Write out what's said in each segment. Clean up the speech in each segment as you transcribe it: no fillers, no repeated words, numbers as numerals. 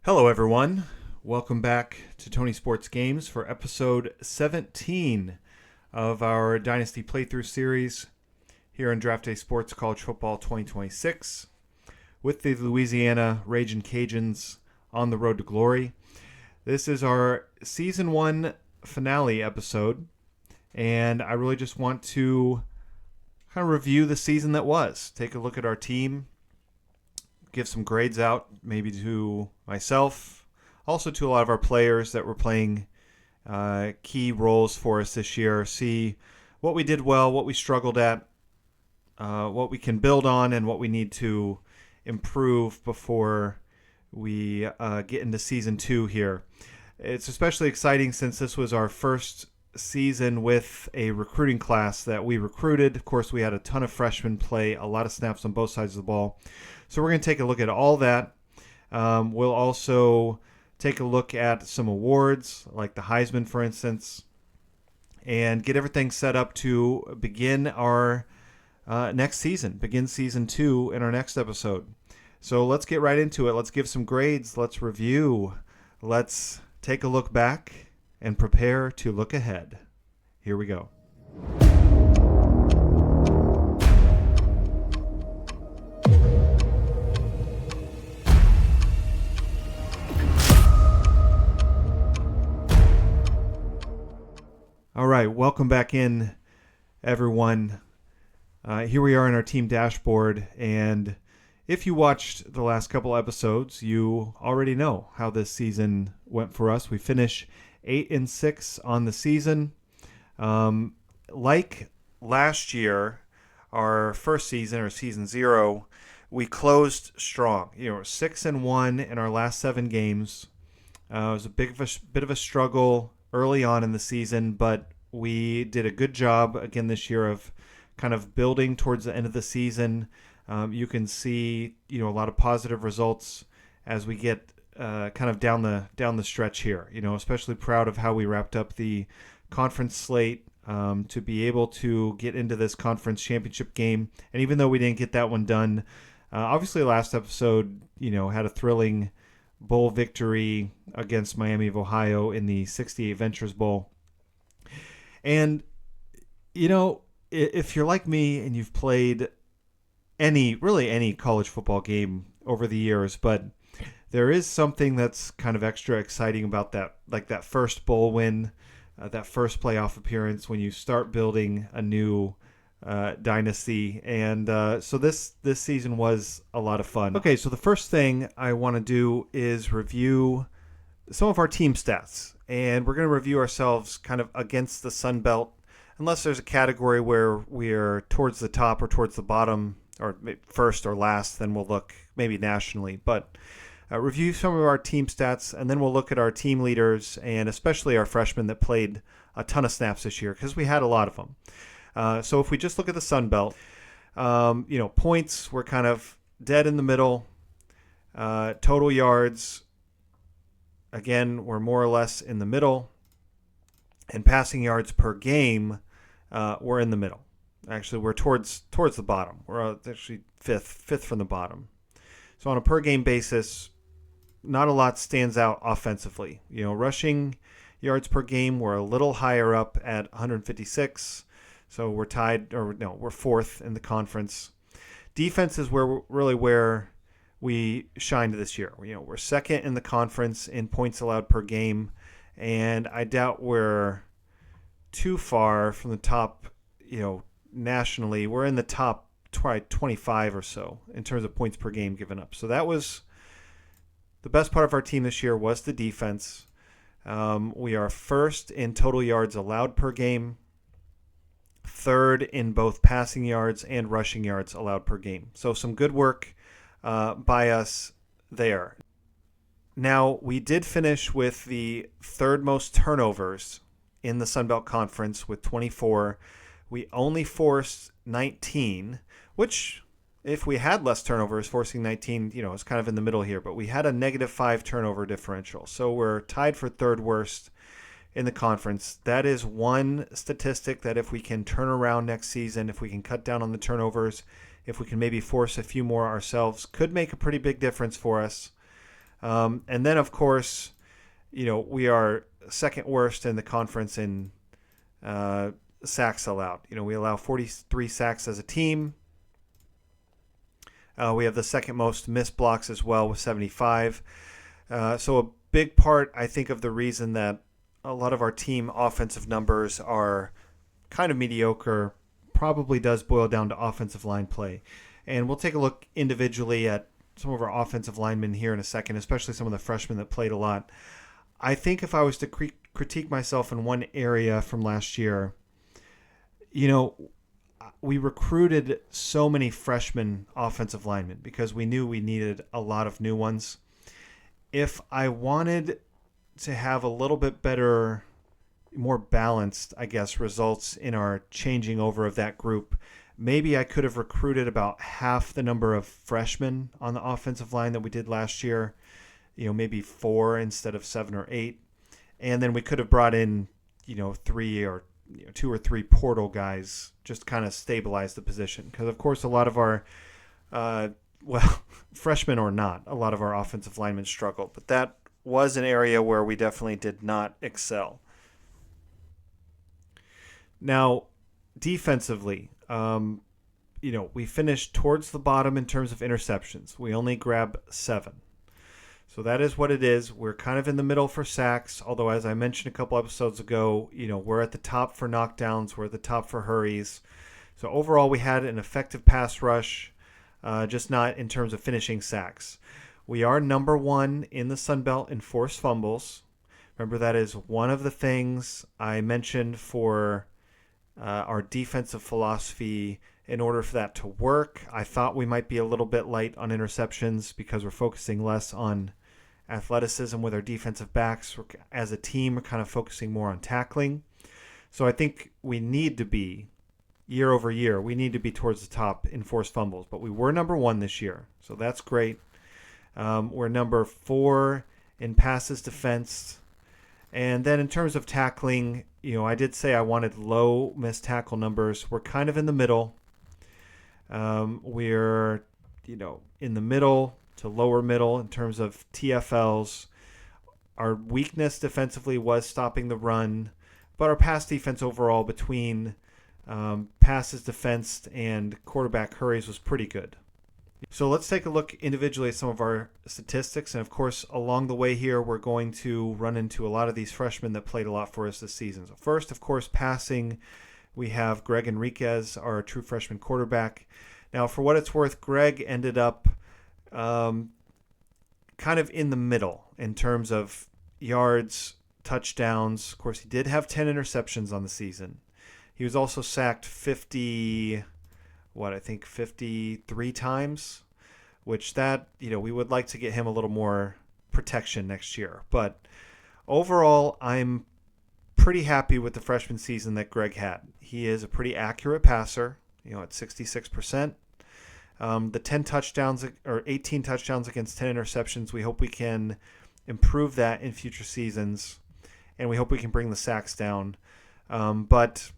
Hello, everyone. Welcome back to Tony Sports Games for episode 17 of our Dynasty Playthrough series here on Draft Day Sports College Football 2026 with the Louisiana Ragin Cajuns on the road to glory. This is our Season 1 finale episode, and I really just want to kind of review the season that was. Take a look at our team, give some grades out, maybe to myself, also to a lot of our players that were playing key roles for us this year, see what we did well, what we struggled at, what we can build on, and what we need to improve before we get into Season 2 here. It's especially exciting since this was our first season with a recruiting class that we recruited. Of course, we had a ton of freshmen play a lot of snaps on both sides of the ball. So we're going to take a look at all that. We'll also take a look at some awards, like the Heisman, for instance, and get everything set up to begin our next season, begin Season 2 in our next episode. So let's get right into it. Let's give some grades. Let's review. Let's take a look back and prepare to look ahead. Here we go. All right, welcome back in, everyone. Here we are in our team dashboard, and if you watched the last couple episodes, you already know how this season went for us. We finished 8-6 on the season. Like last year, our first season, or Season 0, we closed strong. 6-1 in our last 7 games. It was a bit of a struggle early on in the season, but we did a good job again this year of kind of building towards the end of the season. You can see, a lot of positive results as we get kind of down the stretch here. Especially proud of how we wrapped up the conference slate to be able to get into this conference championship game. And even though we didn't get that one done, obviously last episode, had a thrilling bowl victory against Miami of Ohio in the 68 Ventures Bowl. And, if you're like me and you've played any college football game over the years, but there is something that's kind of extra exciting about that, like that first bowl win, that first playoff appearance when you start building a new dynasty. And so this season was a lot of fun. Okay, so the first thing I want to do is review some of our team stats. And we're going to review ourselves kind of against the Sun Belt, unless there's a category where we're towards the top or towards the bottom, or first or last, then we'll look maybe nationally. But review some of our team stats, and then we'll look at our team leaders, and especially our freshmen that played a ton of snaps this year, because we had a lot of them. So if we just look at the Sun Belt, points were kind of dead in the middle. Total yards, again, we're more or less in the middle. And passing yards per game, we're in the middle. Actually, we're towards the bottom. We're actually fifth from the bottom. So on a per game basis, not a lot stands out offensively. Rushing yards per game, we're a little higher up at 156. So we're tied, we're fourth in the conference. Defense is where we shined this year. We're second in the conference in points allowed per game, and I doubt we're too far from the top, nationally. We're in the top 25 or so in terms of points per game given up. So that was the best part of our team this year, was the defense. We are first in total yards allowed per game, third in both passing yards and rushing yards allowed per game. So some good work by us there. Now, we did finish with the third most turnovers in the Sun Belt Conference with 24. We only forced 19, which, if we had less turnovers, forcing 19, is kind of in the middle here. But we had a -5 turnover differential. So we're tied for third worst in the conference. That is one statistic that if we can turn around next season, if we can cut down on the turnovers, if we can maybe force a few more ourselves, could make a pretty big difference for us. And then, of course, we are second worst in the conference in sacks allowed. We allow 43 sacks as a team. We have the second most missed blocks as well with 75. So a big part, I think, of the reason that a lot of our team offensive numbers are kind of mediocre probably does boil down to offensive line play. And we'll take a look individually at some of our offensive linemen here in a second, especially some of the freshmen that played a lot. I think if I was to critique myself in one area from last year, we recruited so many freshman offensive linemen because we knew we needed a lot of new ones. If I wanted to have a little bit better, more balanced, I guess, results in our changing over of that group, maybe I could have recruited about half the number of freshmen on the offensive line that we did last year, maybe 4 instead of 7 or 8. And then we could have brought in, 3 or 2 or 3 portal guys, just kind of stabilize the position. Because, of course, a lot of our, freshmen or not, a lot of our offensive linemen struggled. But that was an area where we definitely did not excel. Now, defensively, we finished towards the bottom in terms of interceptions. We only grab 7. So that is what it is. We're kind of in the middle for sacks, although as I mentioned a couple episodes ago, we're at the top for knockdowns, we're at the top for hurries. So overall, we had an effective pass rush, just not in terms of finishing sacks. We are number 1 in the Sun Belt in forced fumbles. Remember, that is one of the things I mentioned for our defensive philosophy. In order for that to work, I thought we might be a little bit light on interceptions because we're focusing less on athleticism with our defensive backs. As a team, we're kind of focusing more on tackling. So I think we need to be, year over year, we need to be towards the top in forced fumbles. But we were number 1 this year, so that's great. We're number 4 in passes defensed. And then in terms of tackling, I did say I wanted low missed tackle numbers. We're kind of in the middle. We're, in the middle to lower middle in terms of TFLs. Our weakness defensively was stopping the run, but our pass defense overall between passes defensed and quarterback hurries was pretty good. So let's take a look individually at some of our statistics. And of course, along the way here, we're going to run into a lot of these freshmen that played a lot for us this season. So first, of course, passing, we have Greg Enriquez, our true freshman quarterback. Now, for what it's worth, Greg ended up kind of in the middle in terms of yards, touchdowns. Of course, he did have 10 interceptions on the season. He was also sacked 53 times, which that, we would like to get him a little more protection next year. But overall, I'm pretty happy with the freshman season that Greg had. He is a pretty accurate passer, at 66%. The 10 touchdowns or 18 touchdowns against 10 interceptions, we hope we can improve that in future seasons, and we hope we can bring the sacks down. But,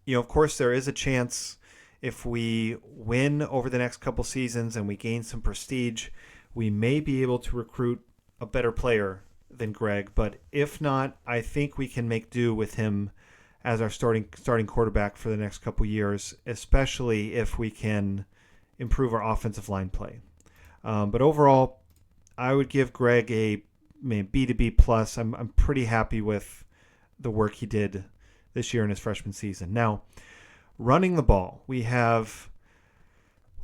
of course, there is a chance if we win over the next couple seasons and we gain some prestige, we may be able to recruit a better player than Greg. But if not, I think we can make do with him as our starting quarterback for the next couple years, especially if we can improve our offensive line play. But overall, I would give Greg a B to B plus. I'm pretty happy with the work he did this year in his freshman season. Now, running the ball, we have,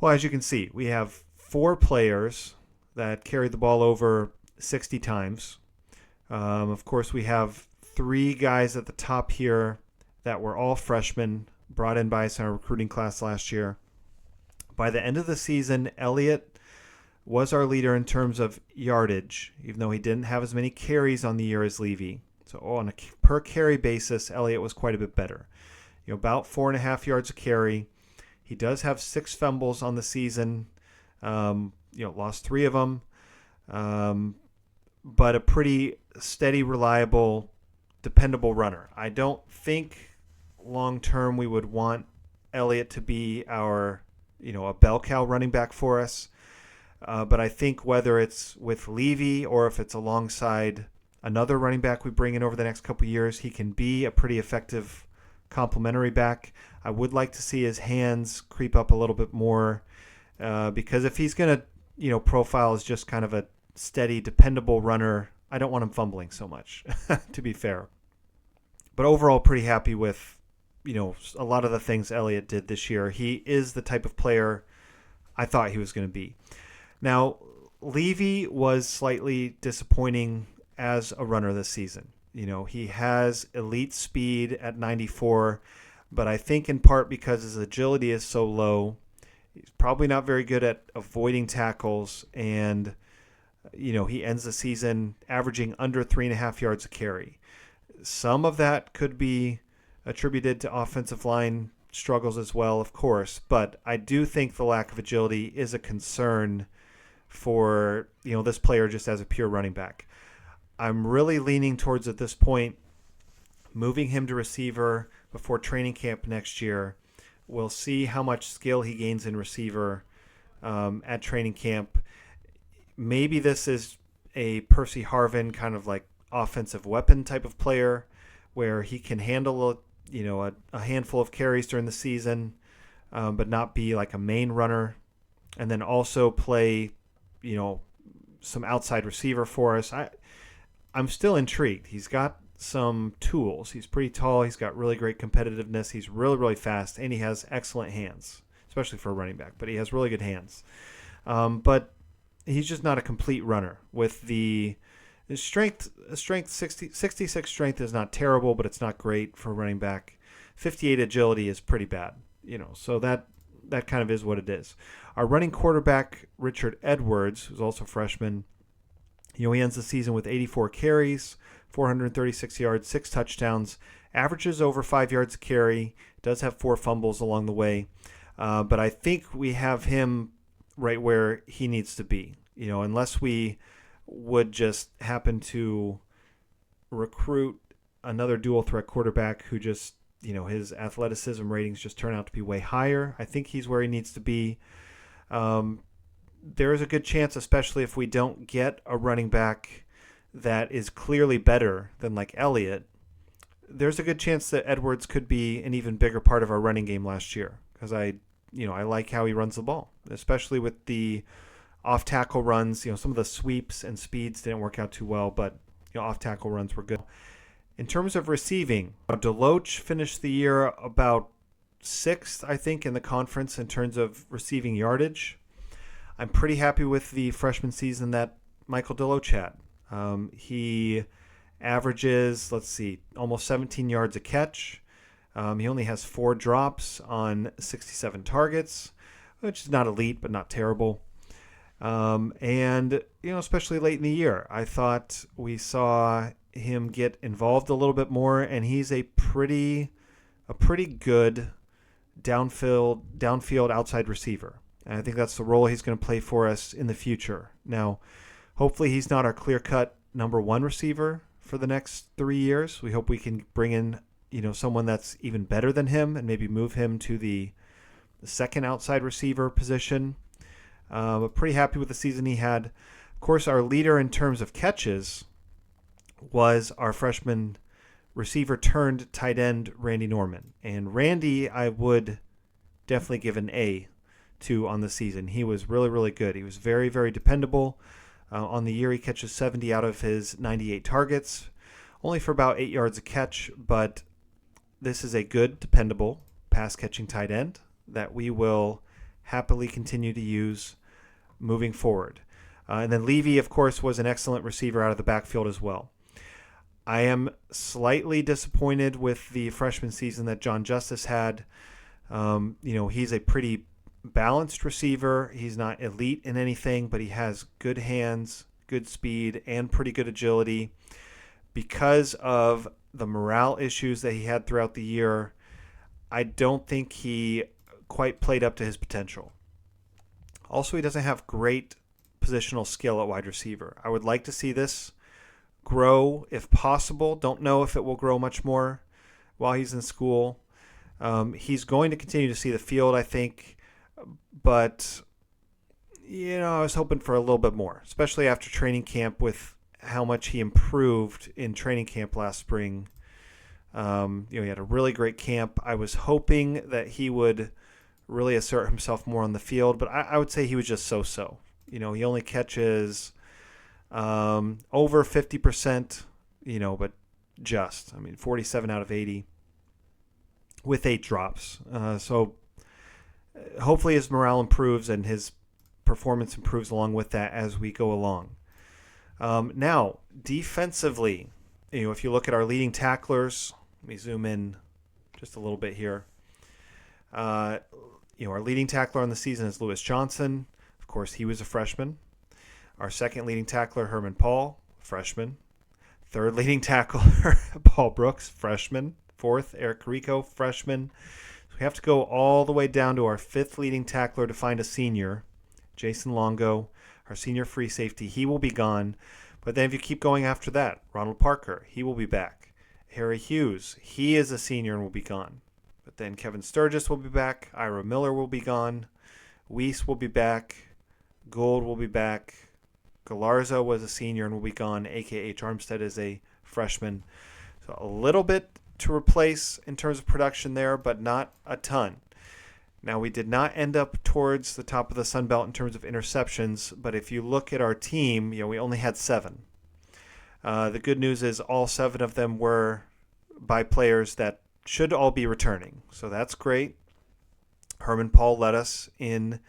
as you can see, we have 4 players that carried the ball over 60 times. Of course, we have 3 guys at the top here that were all freshmen, brought in by us in our recruiting class last year. By the end of the season, Elliott was our leader in terms of yardage, even though he didn't have as many carries on the year as Levy. So on a per carry basis, Elliott was quite a bit better. About 4.5 yards a carry. He does have 6 fumbles on the season. Lost 3 of them. But a pretty steady, reliable, dependable runner. I don't think long term we would want Elliott to be our, a bell cow running back for us. But I think whether it's with Levy or if it's alongside another running back we bring in over the next couple of years, he can be a pretty effective complementary back. I would like to see his hands creep up a little bit more because if he's going to, profile as just kind of a steady, dependable runner, I don't want him fumbling so much, to be fair. But overall, pretty happy with, a lot of the things Elliott did this year. He is the type of player I thought he was going to be. Now, Levy was slightly disappointing as a runner this season. He has elite speed at 94, but I think in part because his agility is so low, he's probably not very good at avoiding tackles, and, he ends the season averaging under 3.5 yards a carry. Some of that could be attributed to offensive line struggles as well, of course, but I do think the lack of agility is a concern for, this player just as a pure running back. I'm really leaning towards, at this point, moving him to receiver before training camp next year. We'll see how much skill he gains in receiver at training camp. Maybe this is a Percy Harvin kind of like offensive weapon type of player where he can handle a handful of carries during the season, but not be like a main runner, and then also play some outside receiver for us. I'm still intrigued. He's got some tools. He's pretty tall. He's got really great competitiveness. He's really, really fast, and he has excellent hands, especially for a running back, but he has really good hands. But he's just not a complete runner. With his strength 66 strength is not terrible, but it's not great for a running back. 58 agility is pretty bad, so that kind of is what it is. Our running quarterback, Richard Edwards, who's also a freshman, he ends the season with 84 carries, 436 yards, 6 touchdowns, averages over 5 yards a carry, does have 4 fumbles along the way. But I think we have him right where he needs to be. Unless we would just happen to recruit another dual threat quarterback who just, his athleticism ratings just turn out to be way higher. I think he's where he needs to be. There is a good chance, especially if we don't get a running back that is clearly better than like Elliott, there's a good chance that Edwards could be an even bigger part of our running game last year because I like how he runs the ball, especially with the off-tackle runs. Some of the sweeps and speeds didn't work out too well, but off-tackle runs were good. In terms of receiving, Deloach finished the year about 6th, I think, in the conference in terms of receiving yardage. I'm pretty happy with the freshman season that Michael Deloach had. He averages, almost 17 yards a catch. He only has 4 drops on 67 targets, which is not elite, but not terrible. And, especially late in the year, I thought we saw him get involved a little bit more, and he's a pretty good downfield outside receiver. And I think that's the role he's going to play for us in the future. Now, hopefully he's not our clear-cut number 1 receiver for the next 3 years. We hope we can bring in, someone that's even better than him and maybe move him to the second outside receiver position. But pretty happy with the season he had. Of course, our leader in terms of catches was our freshman receiver turned tight end, Randy Norman. And Randy, I would definitely give an A to on the season. He was really, really good. He was very, very dependable. On the year, he catches 70 out of his 98 targets, only for about 8 yards a catch, but this is a good, dependable pass-catching tight end that we will happily continue to use moving forward. And then Levy, of course, was an excellent receiver out of the backfield as well. I am slightly disappointed with the freshman season that John Justice had. He's a pretty balanced receiver. He's not elite in anything, but he has good hands, good speed, and pretty good agility. Because of the morale issues that he had throughout the year, I don't think he quite played up to his potential. Also, he doesn't have great positional skill at wide receiver. I would like to see this grow if possible. Don't know if it will grow much more while he's in school. He's going to continue to see the field, I think, but I was hoping for a little bit more, especially after training camp with how much he improved in training camp last spring. He had a really great camp. I was hoping that he would really assert himself more on the field, but I would say he was just so-so. He only catches over 50%, but 47 out of 80 with 8 drops. So hopefully his morale improves and his performance improves along with that as we go along. Now, defensively, if you look at our leading tacklers, let me zoom in just a little bit here. Our leading tackler on the season is Lewis Johnson. Of course, he was a freshman. Our second leading tackler, Herman Paul, freshman. Third leading tackler, Paul Brooks, freshman. Fourth, Eric Rico, freshman. So we have to go all the way down to our fifth leading tackler to find a senior, Jason Longo, our senior free safety. He will be gone. But then if you keep going after that, Ronald Parker, he will be back. Harry Hughes, he is a senior and will be gone. But then Kevin Sturgis will be back. Ira Miller will be gone. Weiss will be back. Gould will be back. Galarza was a senior and will be gone. A.K.H. Armstead is a freshman. So a little bit to replace in terms of production there, but not a ton. Now, we did not end up towards the top of the Sun Belt in terms of interceptions, but if you look at our team, we only had 7. The good news is all 7 of them were by players that should all be returning. So that's great. Herman Paul led us in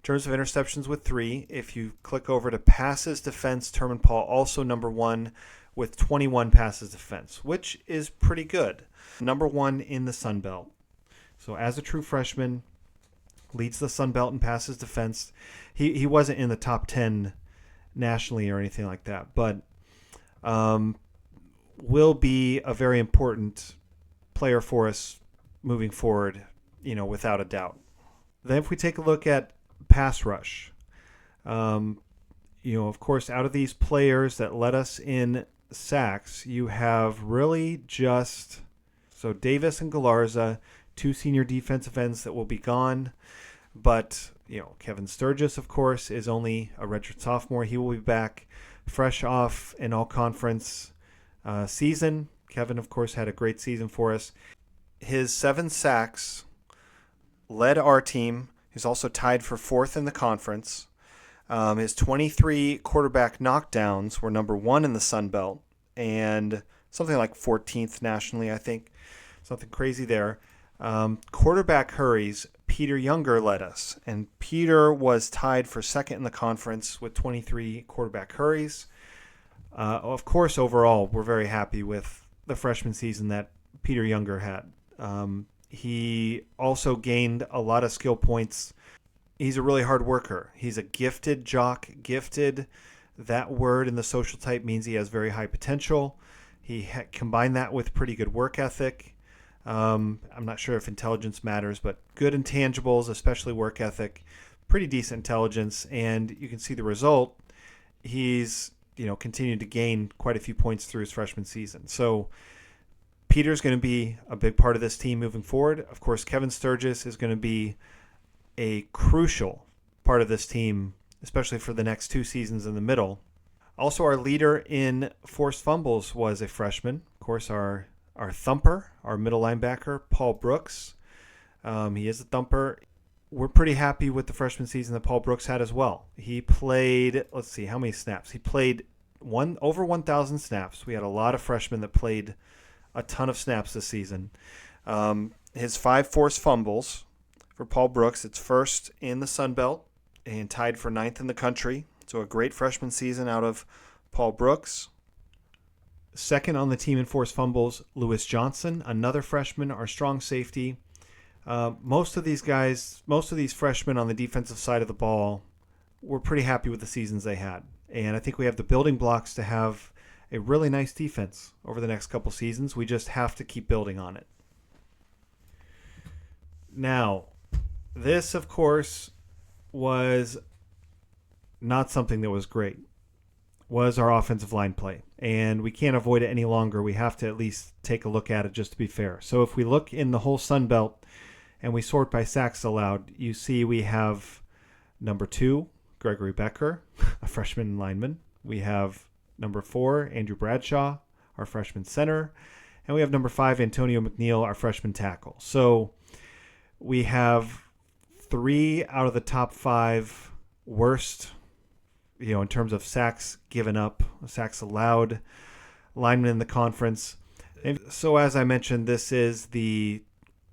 terms of interceptions with 3. If you click over to passes defense, Herman Paul also number 1 with 21 passes defense, which is pretty good. Number 1 in the Sun Belt. So as a true freshman, leads the Sun Belt in passes defense. He wasn't in the top 10 nationally or anything like that, but will be a very important player for us moving forward, without a doubt. Then if we take a look at pass rush, of course, out of these players that led us in sacks, you have really just Davis and Galarza, 2 senior defensive ends that will be gone. But, Kevin Sturgis, of course, is only a redshirt sophomore. He will be back fresh off an all-conference season. Kevin, of course, had a great season for us. His 7 sacks led our team. He's also tied for 4th in the conference. His 23 quarterback knockdowns were number 1 in the Sun Belt and something like 14th nationally, I think. Something crazy there. Quarterback hurries, Peter Younger led us, and Peter was tied for 2nd in the conference with 23 quarterback hurries. Of course, overall, we're very happy with the freshman season that Peter Younger had. He also gained a lot of skill points. He's a really hard worker. He's a gifted jock. Gifted, that word in the social type means he has very high potential. He combined that with pretty good work ethic. I'm not sure if intelligence matters, but good intangibles, especially work ethic, pretty decent intelligence, and you can see the result. He's continued to gain quite a few points through his freshman season. So Peter's going to be a big part of this team moving forward. Of course, Kevin Sturgis is going to be a crucial part of this team, especially for the next 2 seasons in the middle. Also, our leader in forced fumbles was a freshman. Of course, our thumper, our middle linebacker, Paul Brooks. He is a thumper. We're pretty happy with the freshman season that Paul Brooks had as well. He played, let's see, how many snaps? He played over 1,000 snaps. We had a lot of freshmen that played a ton of snaps this season. His 5 forced fumbles for Paul Brooks, it's 1st in the Sun Belt and tied for 9th in the country. So a great freshman season out of Paul Brooks. 2nd on the team in forced fumbles, Lewis Johnson, another freshman, our strong safety. Most of these freshmen on the defensive side of the ball, we're pretty happy with the seasons they had. And I think we have the building blocks to have a really nice defense over the next couple seasons. We just have to keep building on it. Now, this, of course, was not something that was great, was our offensive line play. And we can't avoid it any longer. We have to at least take a look at it just to be fair. So if we look in the whole Sun Belt and we sort by sacks allowed, you see we have number 2, Gregory Becker, a freshman lineman. We have number 4, Andrew Bradshaw, our freshman center. And we have number 5, Antonio McNeil, our freshman tackle. So we have 3 out of the top 5 worst, in terms of sacks given up, sacks allowed, linemen in the conference. And so as I mentioned, this is the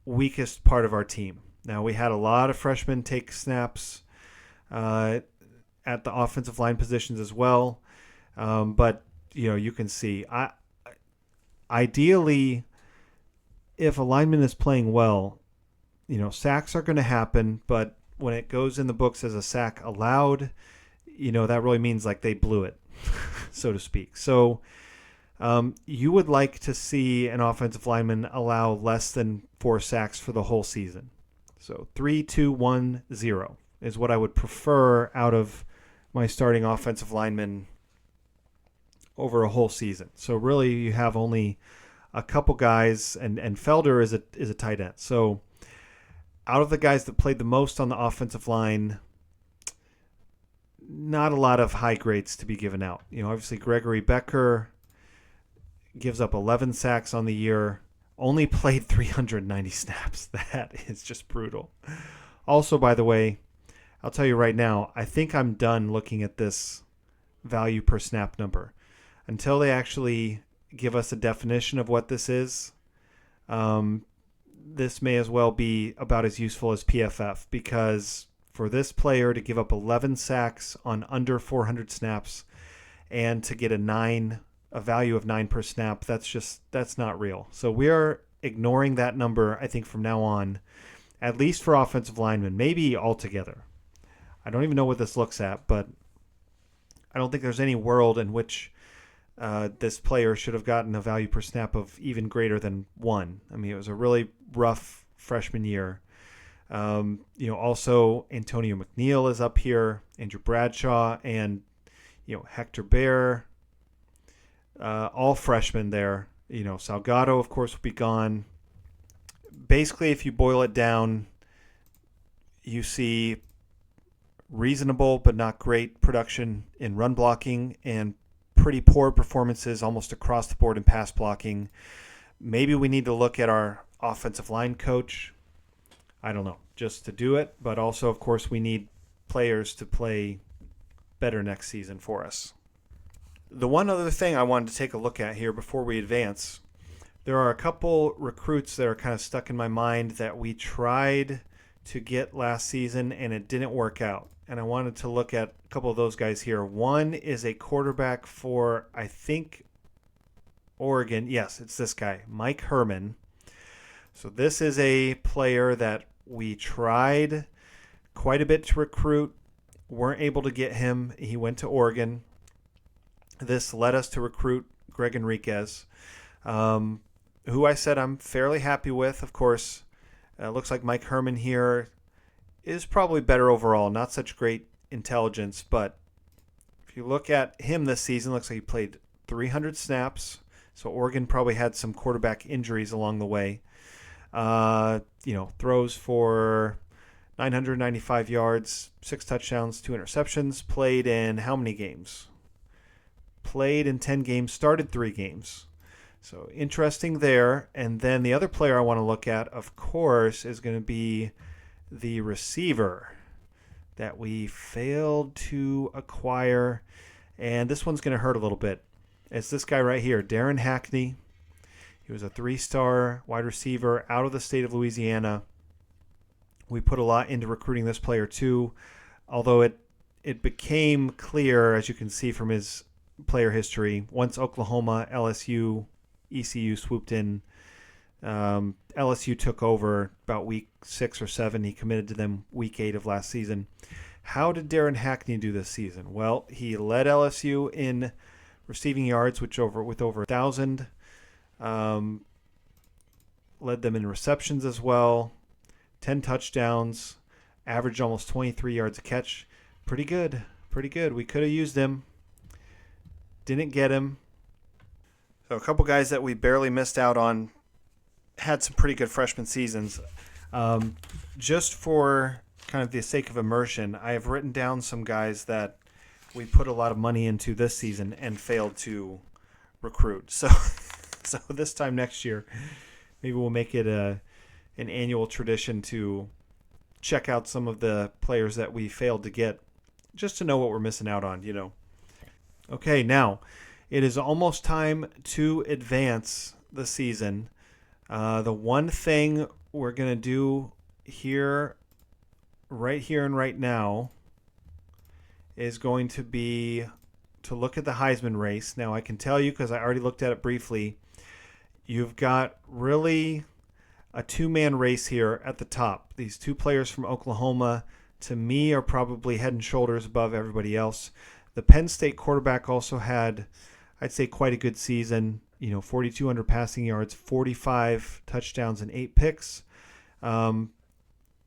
weakest part of our team. Now, we had a lot of freshmen take snaps at the offensive line positions as well. But, you can see, ideally, if a lineman is playing well, sacks are going to happen. But when it goes in the books as a sack allowed, that really means like they blew it, so to speak. So you would like to see an offensive lineman allow less than 4 sacks for the whole season. So 3, 2, 1, 0 is what I would prefer out of my starting offensive lineman over a whole season. So really you have only a couple guys, and Felder is a tight end. So out of the guys that played the most on the offensive line, not a lot of high grades to be given out. Obviously Gregory Becker gives up 11 sacks on the year, only played 390 snaps. That is just brutal. Also, by the way, I'll tell you right now, I think I'm done looking at this value per snap number. Until they actually give us a definition of what this is, this may as well be about as useful as PFF, because for this player to give up 11 sacks on under 400 snaps and to get a value of 9 per snap, that's not real. So we are ignoring that number, I think, from now on, at least for offensive linemen, maybe altogether. I don't even know what this looks at, but I don't think there's any world in which this player should have gotten a value per snap of even greater than 1. I mean, it was a really rough freshman year. Also Antonio McNeil is up here, Andrew Bradshaw, and Hector Bear, all freshmen there. Salgado, of course, will be gone. Basically, if you boil it down, you see reasonable but not great production in run blocking and pretty poor performances almost across the board in pass blocking. Maybe we need to look at our offensive line coach. I don't know, just to do it. But also, of course, we need players to play better next season for us. The one other thing I wanted to take a look at here before we advance, there are a couple recruits that are kind of stuck in my mind that we tried to get last season and it didn't work out. And I wanted to look at a couple of those guys here. One is a quarterback for, I think, Oregon. Yes, it's this guy, Mike Herman. So this is a player that we tried quite a bit to recruit, weren't able to get him. He went to Oregon. This led us to recruit Greg Enriquez, who I said I'm fairly happy with. Of course, looks like Mike Herman here is probably better overall. Not such great intelligence, but if you look at him this season, looks like he played 300 snaps. So Oregon probably had some quarterback injuries along the way. Throws for 995 yards, 6 touchdowns, 2 interceptions. Played in how many games? Played in 10 games, started 3 games. So interesting there. And then the other player I want to look at, of course, is going to be the receiver that we failed to acquire. And this one's going to hurt a little bit. It's this guy right here, Darren Hackney. He was a 3-star wide receiver out of the state of Louisiana. We put a lot into recruiting this player too, although it became clear, as you can see from his player history, once Oklahoma, LSU, ECU swooped in, LSU took over about week 6 or 7. He committed to them week 8 of last season. How did Darren Hackney do this season? Well, he led LSU in receiving yards, with over 1,000. Led them in receptions as well. 10 touchdowns. Averaged almost 23 yards a catch. Pretty good. We could have used him. Didn't get him. So a couple guys that we barely missed out on had some pretty good freshman seasons. Just for kind of the sake of immersion, I have written down some guys that we put a lot of money into this season and failed to recruit. So, so this time next year, maybe we'll make it an annual tradition to check out some of the players that we failed to get, just to know what we're missing out on. Okay, now it is almost time to advance the season. The one thing we're going to do right here and right now, is going to be to look at the Heisman race. Now, I can tell you, because I already looked at it briefly, you've got really a two-man race here at the top. These two players from Oklahoma, to me, are probably head and shoulders above everybody else. The Penn State quarterback also had, I'd say, quite a good season. 4,200 passing yards, 45 touchdowns, and 8 picks. The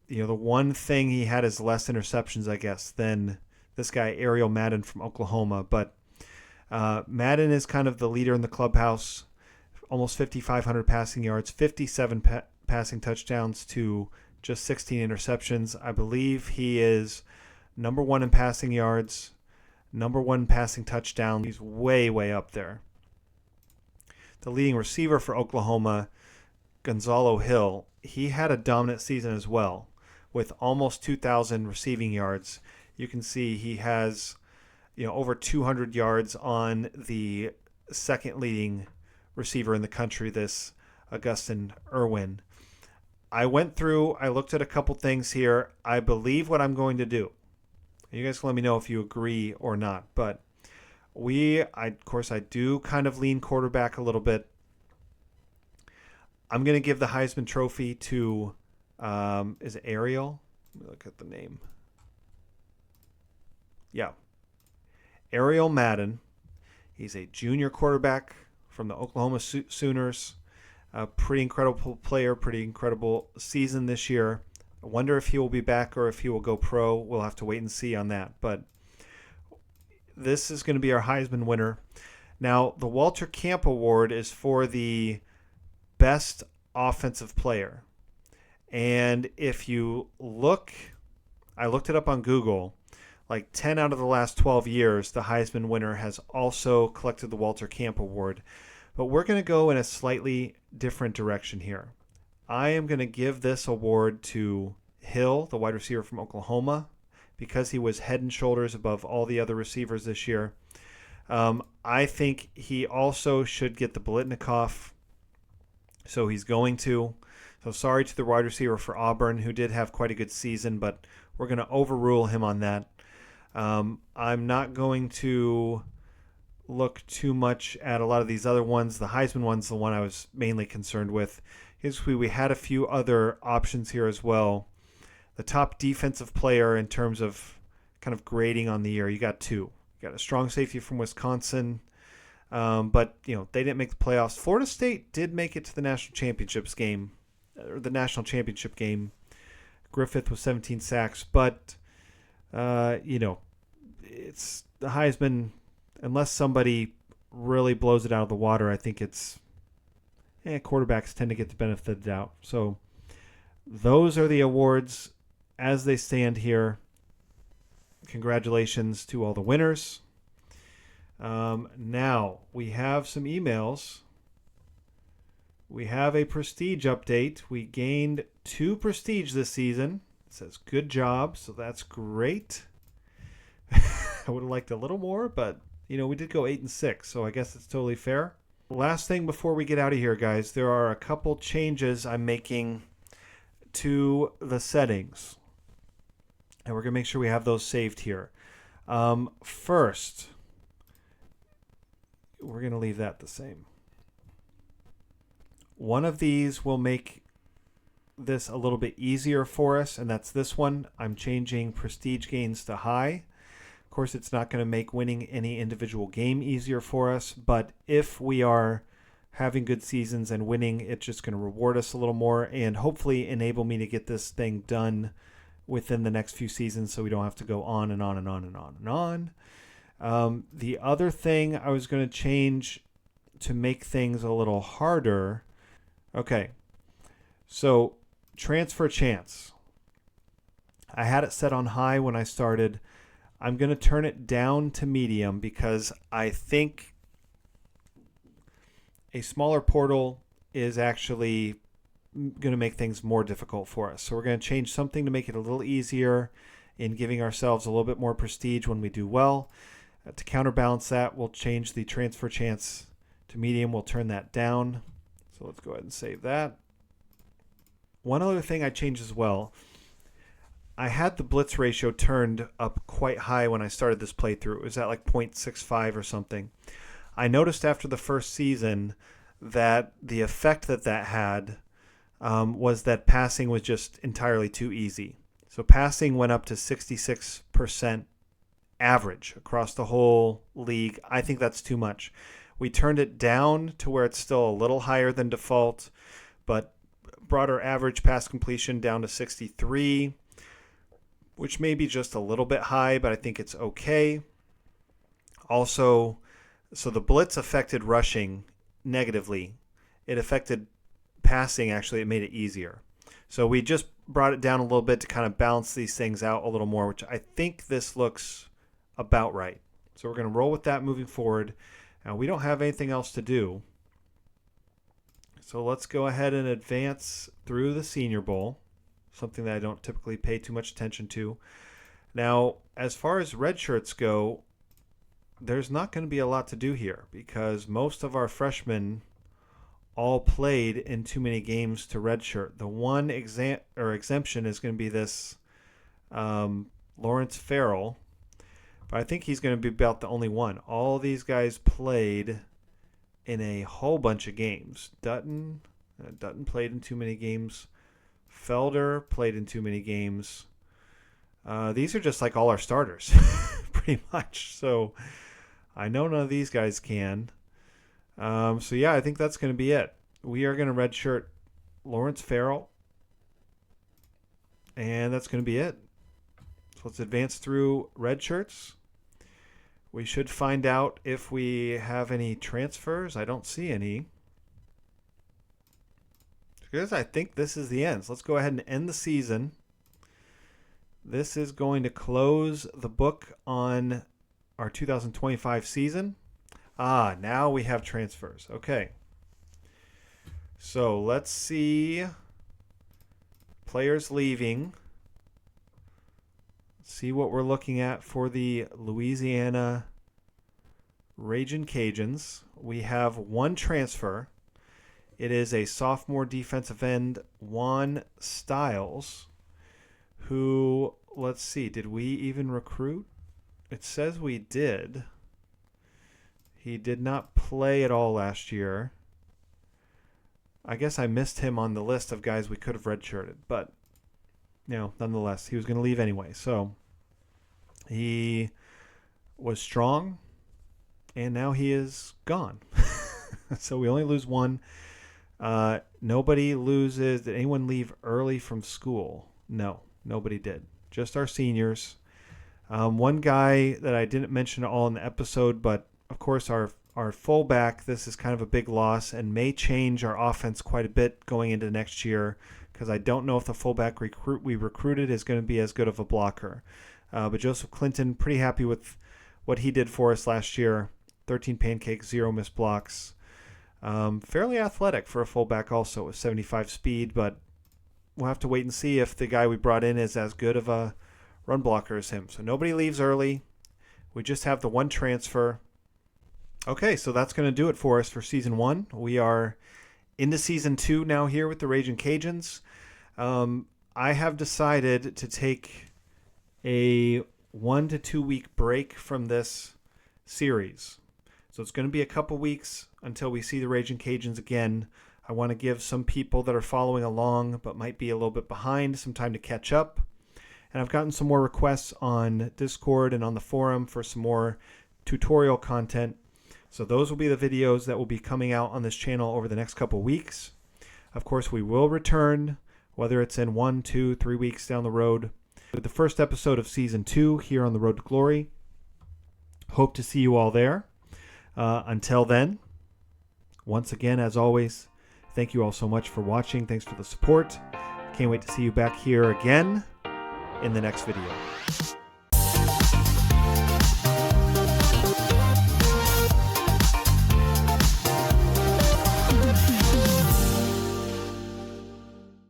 one thing he had is less interceptions, I guess, than this guy, Ariel Madden from Oklahoma. But Madden is kind of the leader in the clubhouse. Almost 5,500 passing yards, 57 passing touchdowns to just 16 interceptions. I believe he is number one in passing yards, number one in passing touchdowns. He's way, way up there. The leading receiver for Oklahoma, Gonzalo Hill, he had a dominant season as well with almost 2,000 receiving yards. You can see he has over 200 yards on the second leading receiver in the country, this Augustin Irwin. I looked at a couple things here. I believe what I'm going to do. You guys can let me know if you agree or not. But I do kind of lean quarterback a little bit. I'm going to give the Heisman Trophy to, is it Ariel? Let me look at the name. Yeah. Ariel Madden. He's a junior quarterback from the Oklahoma Sooners. A pretty incredible player, pretty incredible season this year. I wonder if he will be back or if he will go pro. We'll have to wait and see on that. But this is going to be our Heisman winner. Now, the Walter Camp Award is for the best offensive player. And if you look, I looked it up on Google, like 10 out of the last 12 years, the Heisman winner has also collected the Walter Camp Award. But we're going to go in a slightly different direction here. I am going to give this award to Hill, the wide receiver from Oklahoma, because he was head and shoulders above all the other receivers this year. I think he also should get the Biletnikoff, so he's going to. So sorry to the wide receiver for Auburn, who did have quite a good season, but we're going to overrule him on that. I'm not going to look too much at a lot of these other ones. The Heisman one's the one I was mainly concerned with. We had a few other options here as well. The top defensive player in terms of kind of grading on the year, you got two. You got a strong safety from Wisconsin, but they didn't make the playoffs. Florida State did make it to the national championship game. Griffith with 17 sacks, but it's the Heisman. Unless somebody really blows it out of the water, I think it's quarterbacks tend to get the benefit of the doubt. So those are the awards as they stand here. Congratulations to all the winners. Now we have some emails. We have a prestige update. We gained 2 prestige this season. It says good job, so that's great. I would have liked a little more, but we did go 8-6, so I guess it's totally fair. Last thing before we get out of here, guys, there are a couple changes I'm making to the settings, and we're going to make sure we have those saved here. First, we're going to leave that the same. One of these will make this a little bit easier for us, and that's this one. I'm changing prestige gains to high. Of course, it's not going to make winning any individual game easier for us, but if we are having good seasons and winning, it's just going to reward us a little more and hopefully enable me to get this thing done within the next few seasons so we don't have to go on and on and on and on and on. The other thing I was going to change to make things a little harder. Okay, so transfer chance. I had it set on high when I started. I'm going to turn it down to medium because I think a smaller portal is actually going to make things more difficult for us. So we're going to change something to make it a little easier in giving ourselves a little bit more prestige when we do well. To counterbalance that, we'll change the transfer chance to medium. We'll turn that down. So let's go ahead and save that. One other thing I changed as well, I had the blitz ratio turned up quite high when I started this playthrough. It was at like 0.65 or something. I noticed after the first season that the effect that had was that passing was just entirely too easy. So passing went up to 66% average across the whole league. I think that's too much. We turned it down to where it's still a little higher than default, but brought our average pass completion down to 63, which may be just a little bit high, but I think it's okay. Also, so the blitz affected rushing negatively. It affected passing, actually. It made it easier. So we just brought it down a little bit to kind of balance these things out a little more, which I think this looks about right. So we're going to roll with that moving forward. Now, we don't have anything else to do. So let's go ahead and advance through the Senior Bowl, something that I don't typically pay too much attention to. Now, as far as red shirts go, there's not going to be a lot to do here because most of our freshmen all played in too many games to redshirt. The one exemption is going to be this Lawrence Farrell, but I think he's going to be about the only one. All these guys played in a whole bunch of games. Dutton played in too many games. Felder played in too many games. These are just like all our starters, pretty much. So I know none of these guys can. So yeah, I think that's going to be it. We are going to redshirt Lawrence Farrell, and that's going to be it. So let's advance through red shirts. We should find out if we have any transfers. I don't see any. Because I think this is the end. So let's go ahead and end the season. This is going to close the book on our 2025 season. Now we have transfers. Okay. So let's see. Players leaving. See what we're looking at for the Louisiana Ragin Cajuns. We have one transfer. It is a sophomore defensive end, Juan Stiles, who, let's see, did we even recruit? It says we did. He did not play at all last year. I guess I missed him on the list of guys we could have redshirted, but nonetheless, he was going to leave anyway. So he was strong, and now he is gone. So we only lose one. Nobody loses. Did anyone leave early from school? No, nobody did. Just our seniors. One guy that I didn't mention at all in the episode, but of course our fullback, this is kind of a big loss and may change our offense quite a bit going into next year because I don't know if the fullback we recruited is going to be as good of a blocker. But Joseph Clinton, pretty happy with what he did for us last year. 13 pancakes, 0 missed blocks. Fairly athletic for a fullback also with 75 speed, but we'll have to wait and see if the guy we brought in is as good of a run blocker as him. So nobody leaves early. We just have the one transfer. Okay, so that's going to do it for us for Season 1. We are into Season 2 now here with the Ragin' Cajuns. I have decided to take a 1 to 2 week break from this series. So it's going to be a couple weeks until we see the Ragin' Cajuns again. I want to give some people that are following along but might be a little bit behind some time to catch up. And I've gotten some more requests on Discord and on the forum for some more tutorial content. So those will be the videos that will be coming out on this channel over the next couple weeks. Of course, we will return, whether it's in 1, 2, 3 weeks down the road, with the first episode of Season 2 here on the Road to Glory. Hope to see you all there. Until then, once again, as always, thank you all so much for watching. Thanks for the support. Can't wait to see you back here again. in the next video.